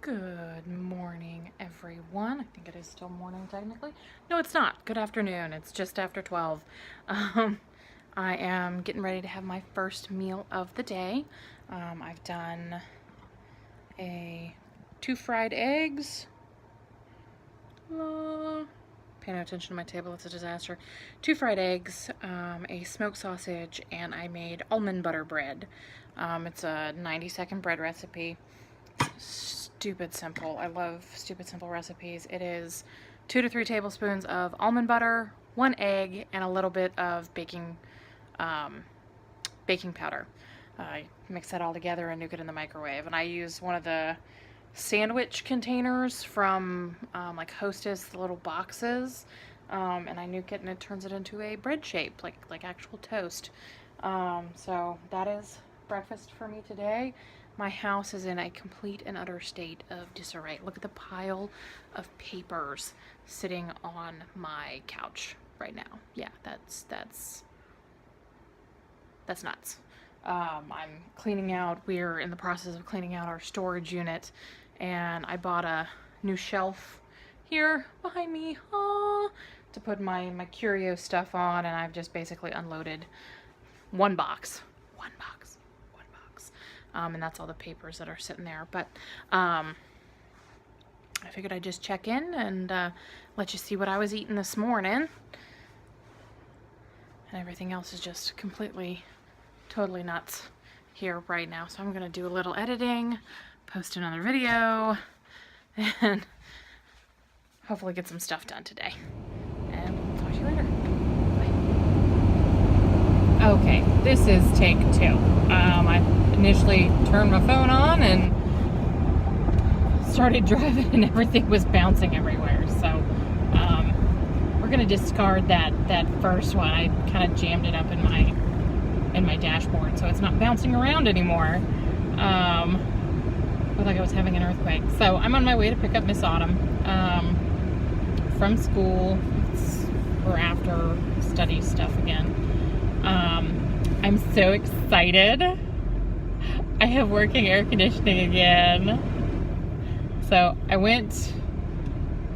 Good morning, everyone. I think it is still morning technically. No, it's not. Good afternoon. It's just after 12. I am getting ready to have my first meal of the day. I've done two fried eggs. Pay no attention to my table, it's a disaster. 2 fried eggs, a smoked sausage, and I made almond butter bread. It's a 90-second bread recipe. Stupid simple. I love stupid simple recipes. It is 2 to 3 tablespoons of almond butter, 1 egg, and a little bit of baking powder. Mix that all together and nuke it in the microwave. And I use one of the sandwich containers from like Hostess, the little boxes, and I nuke it and it turns it into a bread shape, like actual toast. So that is breakfast for me today. My house is in a complete and utter state of disarray. Look at the pile of papers sitting on my couch right now. Yeah, that's nuts. I'm cleaning out, we're in the process of cleaning out our storage unit, and I bought a new shelf here behind me to put my curio stuff on, and I've just basically unloaded one box. And that's all the papers that are sitting there. But I figured I'd just check in and let you see what I was eating this morning. And everything else is just completely, totally nuts here right now. So I'm going to do a little editing, post another video, and hopefully get some stuff done today. And we'll talk to you later. Bye. Okay, this is take 2. I initially turned my phone on and started driving and everything was bouncing everywhere. So we're gonna discard that first one. I kind of jammed it up in my dashboard so it's not bouncing around anymore. Looked like I was having an earthquake. So I'm on my way to pick up Miss Autumn from school. We're after study stuff again. I'm so excited. I have working air conditioning again. So I went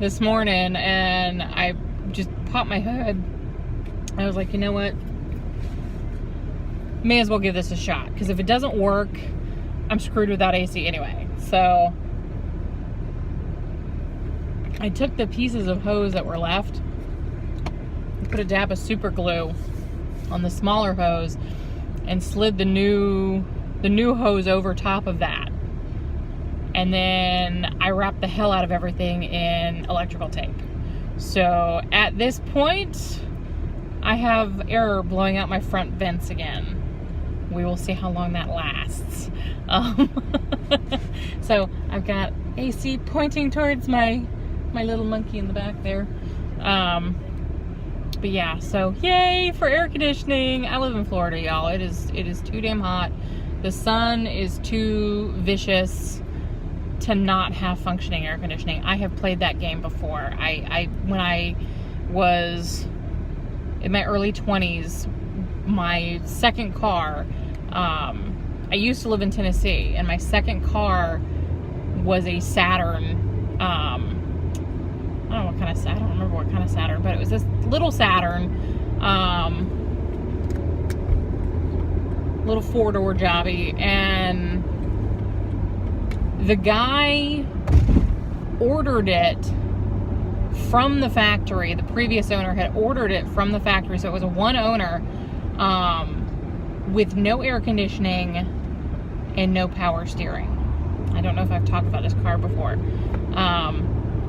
this morning and I just popped my hood. I was like, you know what? May as well give this a shot, because if it doesn't work, I'm screwed without AC anyway. So I took the pieces of hose that were left, put a dab of super glue on the smaller hose, and slid the new hose over top of that. And then I wrapped the hell out of everything in electrical tape. So at this point, I have air blowing out my front vents again. We will see how long that lasts. So I've got AC pointing towards my little monkey in the back there. But yeah, so yay for air conditioning. I live in Florida, y'all. It is too damn hot. The sun is too vicious to not have functioning air conditioning. I have played that game before. When I was in my early 20s, my second car, I used to live in Tennessee, and my second car was a Saturn. I don't remember what kind of Saturn, but it was this little Saturn, little 4-door jobby, and the guy ordered it from the factory. The previous owner had ordered it from the factory, so it was a one owner, with no air conditioning and no power steering. I don't know if I've talked about this car before.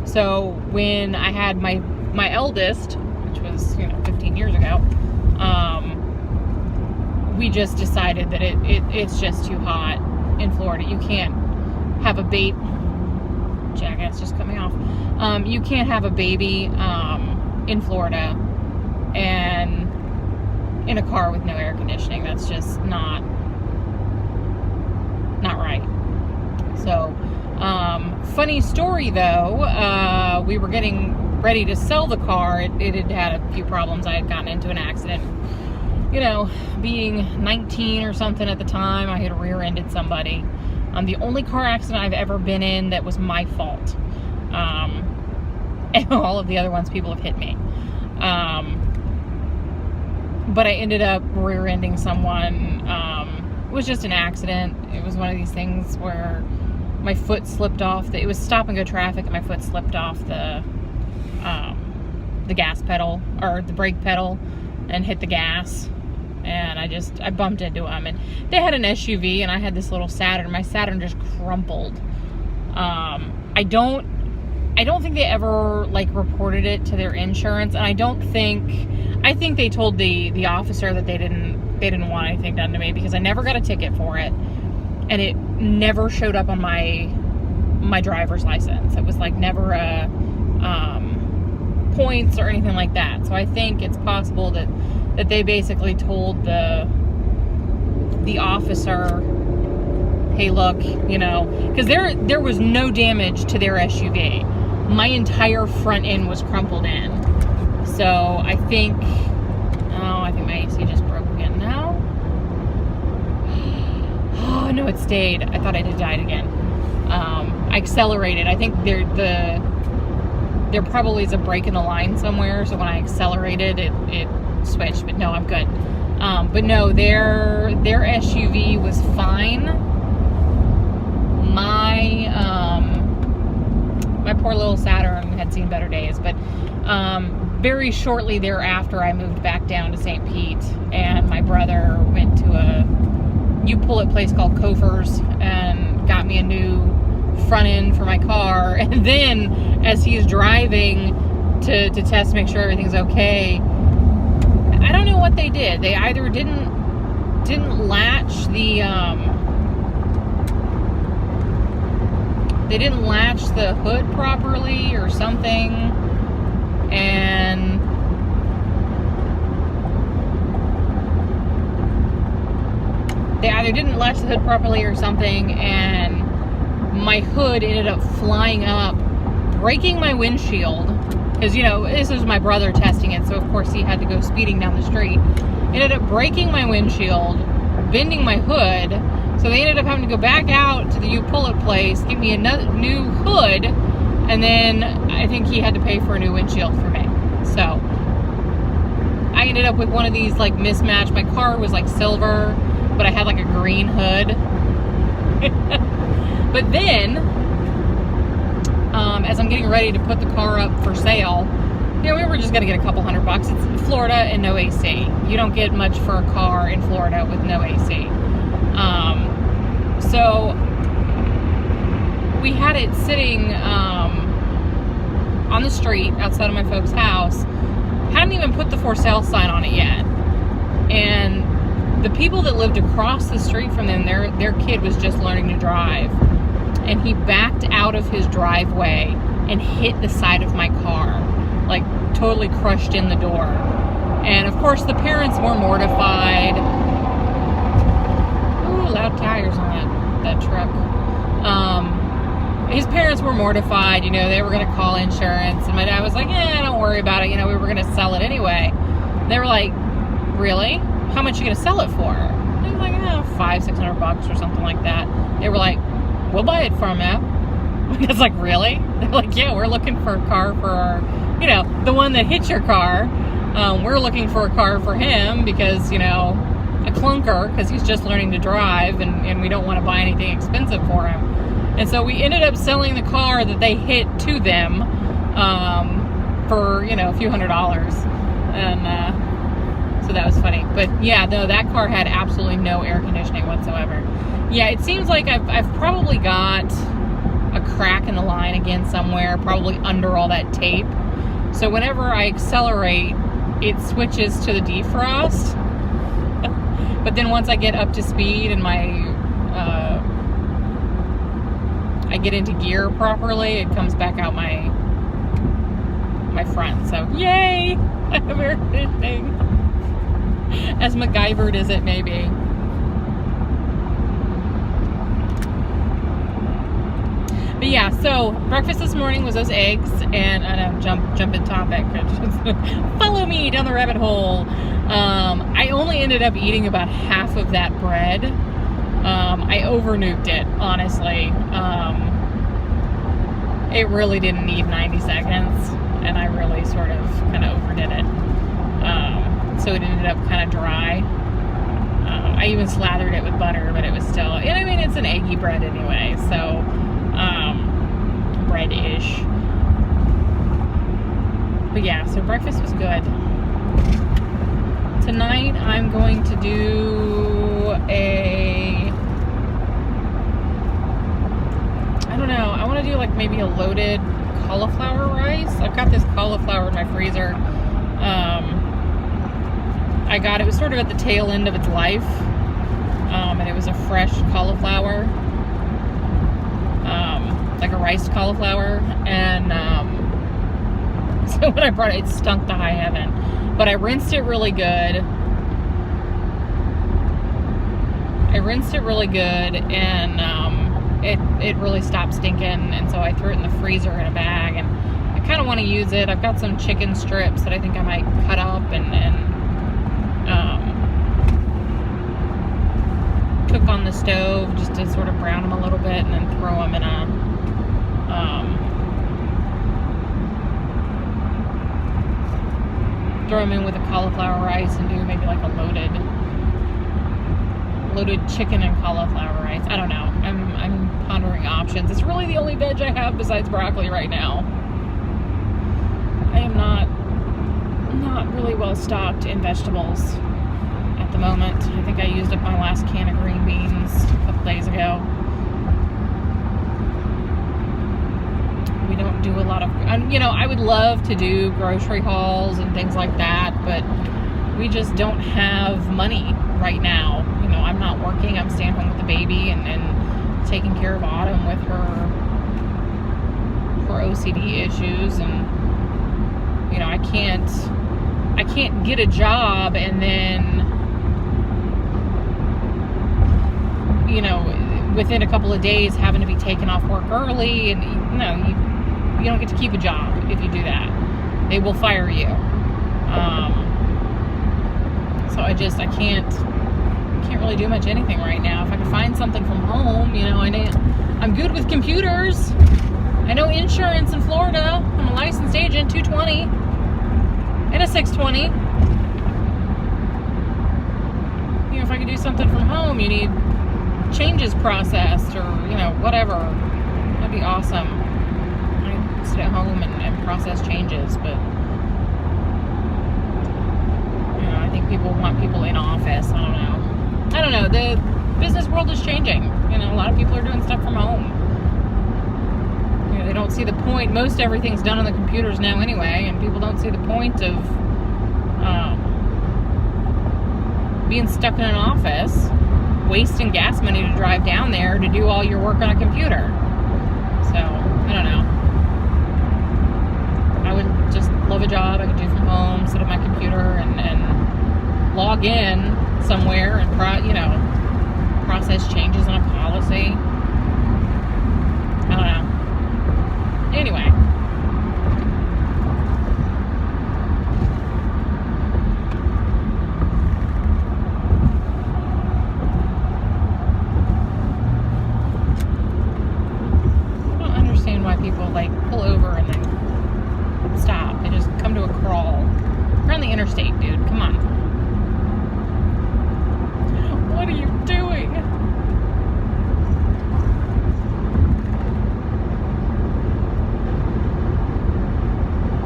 So when I had my eldest, which was 15 years ago, we just decided that it's just too hot in Florida. You can't have a baby. Jackass just cut me off. You can't have a baby in Florida and in a car with no air conditioning. That's just not right. So funny story though, we were getting ready to sell the car. It had had a few problems. I had gotten into an accident. Being 19 or something at the time, I had rear-ended somebody. The only car accident I've ever been in that was my fault. And all of the other ones, people have hit me. But I ended up rear-ending someone. It was just an accident. It was one of these things where my foot slipped off. It was stop-and-go traffic, and my foot slipped off the gas pedal, or the brake pedal, and hit the gas. And I bumped into them. And they had an SUV, and I had this little Saturn. My Saturn just crumpled. I don't think they ever, like, reported it to their insurance, and I think they told the officer that they didn't want anything done to me, because I never got a ticket for it, and it never showed up on my driver's license. It was like never a points or anything like that. So I think it's possible that they basically told the officer, hey, look, you know, because there was no damage to their SUV. My entire front end was crumpled in. So I think my AC just broke again now. Oh no, it stayed. I thought it had died again. I accelerated. I think there probably is a break in the line somewhere. So when I accelerated, it switched. But no, I'm good. But no, their SUV was fine. My poor little Saturn had seen better days, but very shortly thereafter, I moved back down to St. Pete, and my brother went to a you-pull-it place called Kofer's and got me a new front end for my car. And then, as he's driving to test to make sure everything's okay, I don't know what they did. They either didn't latch they didn't latch the hood properly or something, and they either didn't latch the hood properly or something, and my hood ended up flying up, breaking my windshield, because, you know, this was my brother testing it, so of course he had to go speeding down the street. Ended up breaking my windshield, bending my hood, so they ended up having to go back out to the you-pull-it place, give me a new hood, and then I think he had to pay for a new windshield for me. So I ended up with one of these, like, mismatched. My car was like silver, but I had like a green hood. But then, as I'm getting ready to put the car up for sale, you know, we were just gonna get a couple $100. It's Florida and no AC. You don't get much for a car in Florida with no AC. So we had it sitting on the street outside of my folks' house. Hadn't even put the for sale sign on it yet. And the people that lived across the street from them, their kid was just learning to drive. And he backed out of his driveway and hit the side of my car, like totally crushed in the door. And of course the parents were mortified. Ooh, loud tires on that truck. His parents were mortified, you know, they were going to call insurance, and my dad was like, don't worry about it, you know, we were going to sell it anyway. They were like, really? How much are you going to sell it for? And he was like, $500-600 or something like that. They were like, we'll buy it from you. And it's like, really? They're like, yeah, we're looking for a car for our, you know, the one that hit your car. We're looking for a car for him because, you know, a clunker, because he's just learning to drive, and we don't want to buy anything expensive for him. And so we ended up selling the car that they hit to them for, you know, a few $100s. And so that was funny. But yeah, no, that car had absolutely no air conditioning whatsoever. Yeah, it seems like I've probably got a crack in the line again somewhere, probably under all that tape. So whenever I accelerate, it switches to the defrost. But then once I get up to speed and I get into gear properly, it comes back out my front. So yay! I have air conditioning. As MacGyvered as it may be. But yeah, so breakfast this morning was those eggs, and I know, jump in topic. Follow me down the rabbit hole. I only ended up eating about half of that bread. I over nuked it, honestly. It really didn't need 90 seconds, and I really sort of kind of overdid it. So it ended up kind of dry. I even slathered it with butter, but it was still, I mean, it's an eggy bread anyway, so bread-ish. But yeah, so breakfast was good. Tonight I'm going to do I don't know, I want to do like maybe a loaded cauliflower rice. I've got this cauliflower in my freezer. It was sort of at the tail end of its life, and it was a fresh cauliflower, like a riced cauliflower, and so when I brought it stunk to high heaven, but I rinsed it really good. And it really stopped stinking, and so I threw it in the freezer in a bag, and I kind of want to use it. I've got some chicken strips that I think I might cut up and cook on the stove just to sort of brown them a little bit, and then throw them in with a cauliflower rice, and do maybe like a loaded chicken and cauliflower rice. I don't know. I'm pondering options. It's really the only veg I have besides broccoli right now. I am not really well stocked in vegetables at the moment. I think I used up my last can of green beans a couple days ago. We don't do a lot of, I would love to do grocery hauls and things like that, but we just don't have money right now. I'm not working. I'm staying home with the baby and taking care of Autumn with her OCD issues, and I can't get a job and then within a couple of days having to be taken off work early, and you don't get to keep a job if you do that. They will fire you. So I can't really do much anything right now. If I could find something from home, I'm good with computers. I know insurance in Florida. I'm a licensed agent, 220 and a 620. If I could do something from home, you need changes processed or whatever. That'd be awesome. I sit at home and process changes, but I think people want people in office. I don't know. The business world is changing. A lot of people are doing stuff from home. They don't see the point. Most everything's done on the computers now anyway, and people don't see the point of being stuck in an office, wasting gas money to drive down there to do all your work on a computer. So, I don't know. I would just love a job I could do from home, sit at my computer and log in somewhere and process changes in a policy. I don't know. Anyway. I don't understand why people pull over and then stop and just come to a crawl. We're on the interstate, dude. Come on. What are you doing?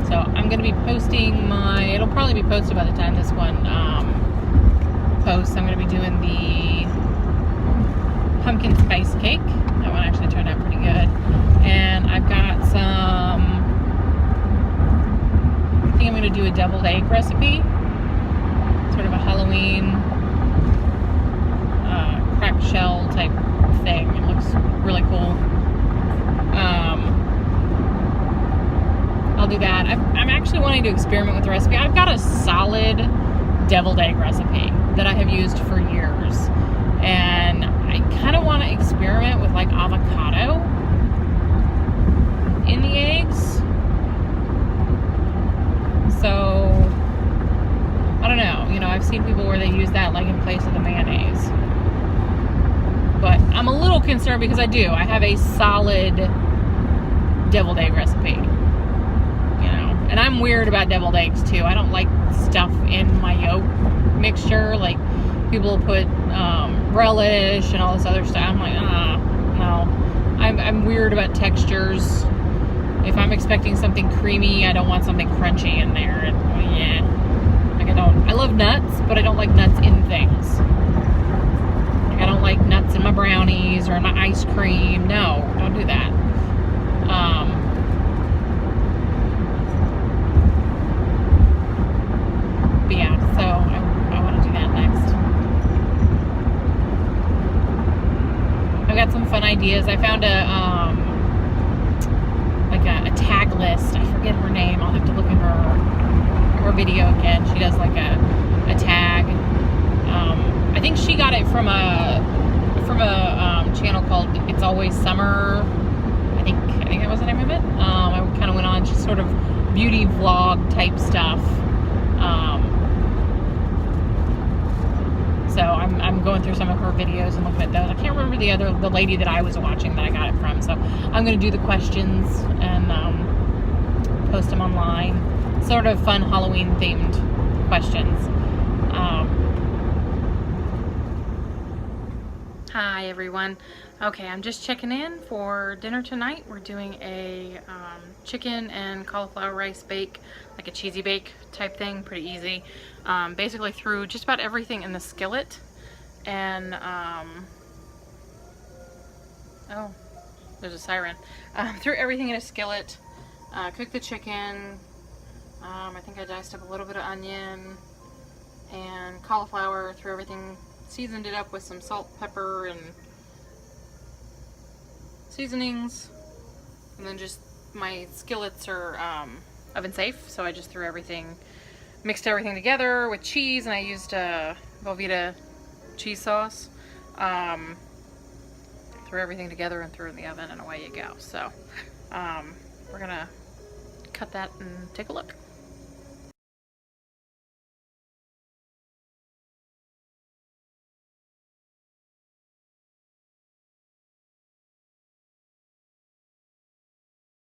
So I'm going to be posting it'll probably be posted by the time this one posts. I'm going to be doing the pumpkin spice cake. That one actually turned out pretty good. And I've got I think I'm going to do a deviled egg recipe. Sort of a Halloween cracked shell type thing. It looks really cool. I'll do that. I'm actually wanting to experiment with the recipe. I've got a solid deviled egg recipe that I have used for years, and I kind of want to experiment with avocado in the eggs. So I don't know. I've seen people where they use that in place of the mayonnaise. concerned because I have a solid deviled egg recipe, you know, and I'm weird about deviled eggs too. I don't like stuff in my yolk mixture. Like, people put relish and all this other stuff. I'm like, no. I'm weird about textures. If I'm expecting something creamy, I don't want something crunchy in there. And, yeah, like I love nuts, but I don't like nuts in things. Like, I don't like nuts in my brownies or in my ice cream. No, don't do that. But yeah, so I want to do that next. I've got some fun ideas. I found a tag list. I forget her name. I'll have to look at her video again. She does like a tag. I think she got it from a channel called It's Always Summer. I think that was the name of it. I kind of went on just sort of beauty vlog type stuff. So I'm going through some of her videos and looking at those. I can't remember the lady that I was watching that I got it from. So I'm going to do the questions and post them online. Sort of fun Halloween themed questions. Hi everyone. Okay, I'm just checking in for dinner tonight. We're doing a chicken and cauliflower rice bake, like a cheesy bake type thing, pretty easy. Basically threw just about everything in the skillet and oh, there's a siren. Threw everything in a skillet, cooked the chicken. I think I diced up a little bit of onion and cauliflower, threw everything, seasoned it up with some salt, pepper, and seasonings. And then just, my skillets are oven safe, so I just threw everything, mixed everything together with cheese, and I used Velveeta cheese sauce. Threw everything together and threw it in the oven, and away you go. So we're gonna cut that and take a look.